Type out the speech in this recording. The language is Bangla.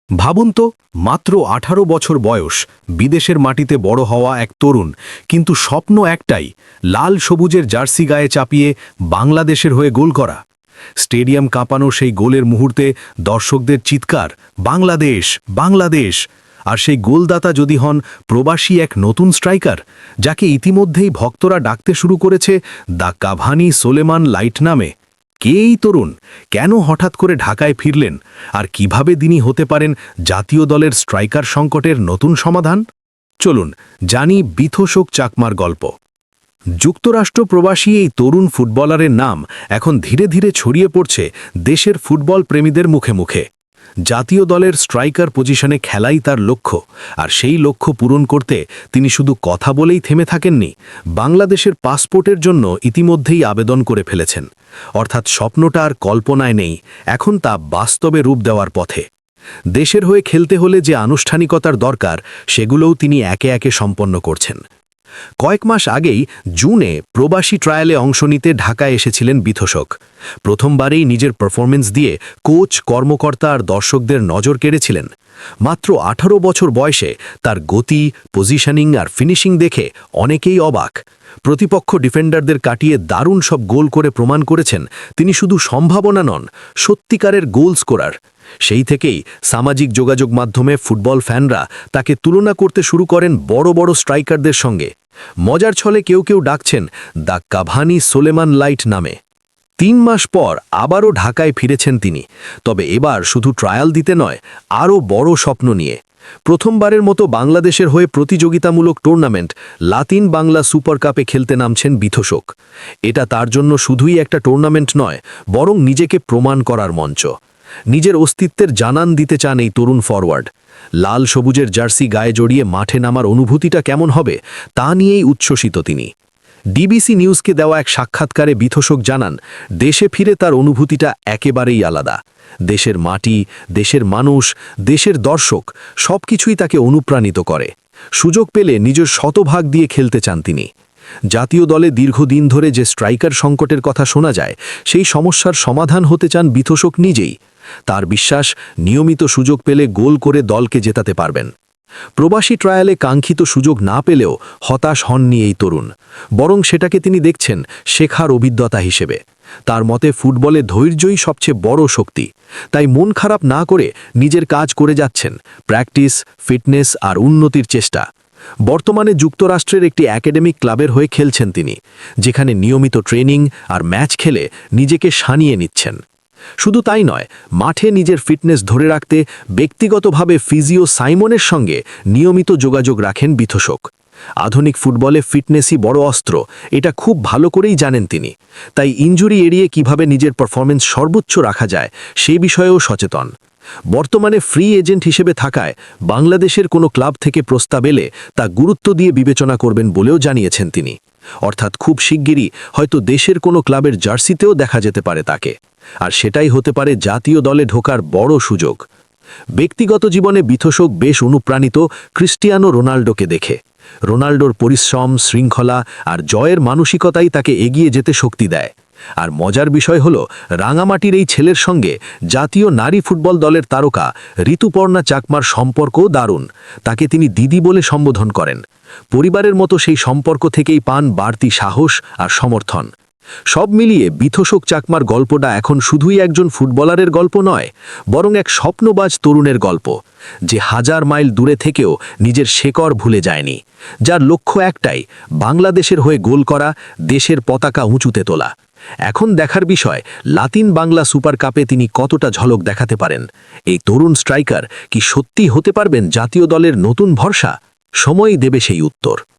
ভাবুন তো, মাত্র ১৮ বছর বয়স, বিদেশের মাটিতে বড় হওয়া এক তরুণ, কিন্তু স্বপ্ন একটাই, লাল সবুজের জার্সি গায়ে চাপিয়ে বাংলাদেশের হয়ে গোল করা। স্টেডিয়াম কাঁপানো সেই গোলের মুহূর্তে দর্শকদের চিৎকার, বাংলাদেশ, বাংলাদেশ। আর সেই গোলদাতা যদি হন প্রবাসী এক নতুন স্ট্রাইকার, যাকে ইতিমধ্যেই ভক্তরা ডাকতে শুরু করেছে দ্য কাভানি সোলেমান লাইট নামে। কে এই তরুণ, কেন হঠাৎ করে ঢাকায় ফিরলেন, আর কিভাবে তিনি হতে পারেন জাতীয় দলের স্ট্রাইকার সংকটের নতুন সমাধান? চলুন জানি বিথোশোক চাকমার গল্প। যুক্তরাষ্ট্র প্রবাসী এই তরুণ ফুটবলারের নাম এখন ধীরে ধীরে ছড়িয়ে পড়ছে দেশের ফুটবল প্রেমীদের মুখে মুখে। জাতীয় দলের স্ট্রাইকার পজিশনে খেলাই তার লক্ষ্য, আর সেই লক্ষ্য পূরণ করতে তিনি শুধু কথা বলেই থেমে থাকেননি, বাংলাদেশের পাসপোর্টের জন্য ইতিমধ্যেই আবেদন করে ফেলেছেন। অর্থাৎ স্বপ্নটা আর কল্পনায় নেই, এখন তা বাস্তবে রূপ দেওয়ার পথে। দেশের হয়ে খেলতে হলে যে আনুষ্ঠানিকতার দরকার, সেগুলোও তিনি একে একে সম্পন্ন করছেন। কয়েক মাস আগেই জুনে প্রবাসী ট্রায়ালে অংশ নিতে ঢাকায় এসেছিলেন বিথোশোক। প্রথমবারেই নিজের পারফরমেন্স দিয়ে কোচ, কর্মকর্তা আর দর্শকদের নজর কেড়েছিলেন। মাত্র ১৮ বছর বয়সে তার গতি, পজিশনিং আর ফিনিশিং দেখে অনেকেই অবাক। প্রতিপক্ষ ডিফেন্ডারদের কাটিয়ে দারুণ সব গোল করে প্রমাণ করেছেন তিনি শুধু সম্ভাবনা নন, সত্যিকারের গোল স্কোরার। সেই থেকেই সামাজিক যোগাযোগ মাধ্যমে ফুটবল ফ্যানরা তাকে তুলনা করতে শুরু করেন বড় বড় স্ট্রাইকারদের সঙ্গে। মজার ছলে কেউ কেউ ডাকছেন দ্য কাভানি সোলেমান লাইট নামে। ৩ মাস পর আবারও ঢাকায় ফিরেছেন তিনি, তবে এবার শুধু ট্রায়াল দিতে নয়, আরও বড় স্বপ্ন নিয়ে। প্রথমবারের মতো বাংলাদেশের হয়ে প্রতিযোগিতামূলক টুর্নামেন্ট লাতিন বাংলা সুপার কাপে খেলতে নামছেন বিথোশোক। এটা তার জন্য শুধুই একটা টুর্নামেন্ট নয়, বরং নিজেকে প্রমাণ করার মঞ্চ। নিজের অস্তিত্বের জানান দিতে চান এই তরুণ ফরওয়ার্ড। লাল সবুজের জার্সি গায়ে জড়িয়ে মাঠে নামার অনুভূতিটা কেমন হবে, তা নিয়েই উচ্ছ্বসিত তিনি। ডিবিসি নিউজকে দেওয়া এক সাক্ষাৎকারে বিথোশোক জানান, দেশে ফিরে তার অনুভূতিটা একেবারেই আলাদা। দেশের মাটি, দেশের মানুষ, দেশের দর্শক সবকিছুই তাকে অনুপ্রাণিত করে। সুযোগ পেলে নিজের শতভাগ দিয়ে খেলতে চান তিনি। জাতীয় দলে দীর্ঘদিন ধরে যে স্ট্রাইকার সংকটের কথা শোনা যায়, সেই সমস্যার সমাধান হতে চান বিথোশোক নিজেই। তার বিশ্বাস, নিয়মিত সুযোগ পেলে গোল করে দলকে জেতাতে পারবেন। প্রবাসী ট্রায়ালে কাঙ্ক্ষিত সুযোগ না পেলেও হতাশ হননি এই তরুণ, বরং সেটাকে তিনি দেখছেন শেখার অভিজ্ঞতা হিসেবে। তার মতে ফুটবলে ধৈর্যই সবচেয়ে বড় শক্তি। তাই মন খারাপ না করে নিজের কাজ করে যাচ্ছেন, প্র্যাকটিস, ফিটনেস আর উন্নতির চেষ্টা। বর্তমানে যুক্তরাষ্ট্রের একটি একাডেমিক ক্লাবের হয়ে খেলছেন তিনি, যেখানে নিয়মিত ট্রেনিং আর ম্যাচ খেলে নিজেকে সানিয়ে নিচ্ছেন। শুধু তাই নয়, মাঠে নিজের ফিটনেস ধরে রাখতে ব্যক্তিগতভাবে ফিজিও সাইমনের সঙ্গে নিয়মিত যোগাযোগ রাখেন বিথোশোক। আধুনিক ফুটবলে ফিটনেসই বড় অস্ত্র, এটা খুব ভালো করেই জানেন তিনি। তাই ইনজুরি এড়িয়ে কিভাবে নিজের পারফরমেন্স সর্বোচ্চ রাখা যায়, সেই বিষয়েও সচেতন। বর্তমানে ফ্রি এজেন্ট হিসেবে থাকায় বাংলাদেশের কোনো ক্লাব থেকে প্রস্তাব এলে তা গুরুত্ব দিয়ে বিবেচনা করবেন বলেও জানিয়েছেন তিনি। অর্থাৎ খুব শিগগিরই হয়তো দেশের কোনো ক্লাবের জার্সিতেও দেখা যেতে পারে তাকে। আর সেটাই হতে পারে জাতীয় দলে ঢোকার বড় সুযোগ। ব্যক্তিগত জীবনে বিথোশোক বেশ অনুপ্রাণিত ক্রিস্টিয়ানো রোনাল্ডোকে দেখে। রোনাল্ডোর পরিশ্রম, শৃঙ্খলা আর জয়ের মানসিকতাই তাকে এগিয়ে যেতে শক্তি দেয়। আর মজার বিষয় হলো, রাঙামাটির এই ছেলের সঙ্গে জাতীয় নারী ফুটবল দলের তারকা ঋতুপর্ণা চাকমার সম্পর্কও দারুণ। তাকে তিনি দিদি বলে সম্বোধন করেন। পরিবারের মতো সেই সম্পর্ক থেকেই পান বাড়তি সাহস আর সমর্থন। সব মিলিয়ে বিথোশোক চাকমার গল্পটা এখন শুধুই একজন ফুটবলারের গল্প নয়, বরং এক স্বপ্নবাজ তরুণের গল্প, যে 1000 মাইল দূরে থেকেও নিজের শেকড় ভুলে যায়নি, যার লক্ষ্য একটাই, বাংলাদেশের হয়ে গোল করা, দেশের পতাকা উঁচুতে তোলা। এখন দেখার বিষয়, লাতিন বাংলা সুপার কাপে তিনি কতটা ঝলক দেখাতে পারেন। এই তরুণ স্ট্রাইকার কি সত্যি হতে পারবেন জাতীয় দলের নতুন ভরসা? সময়ই দেবে সেই উত্তর।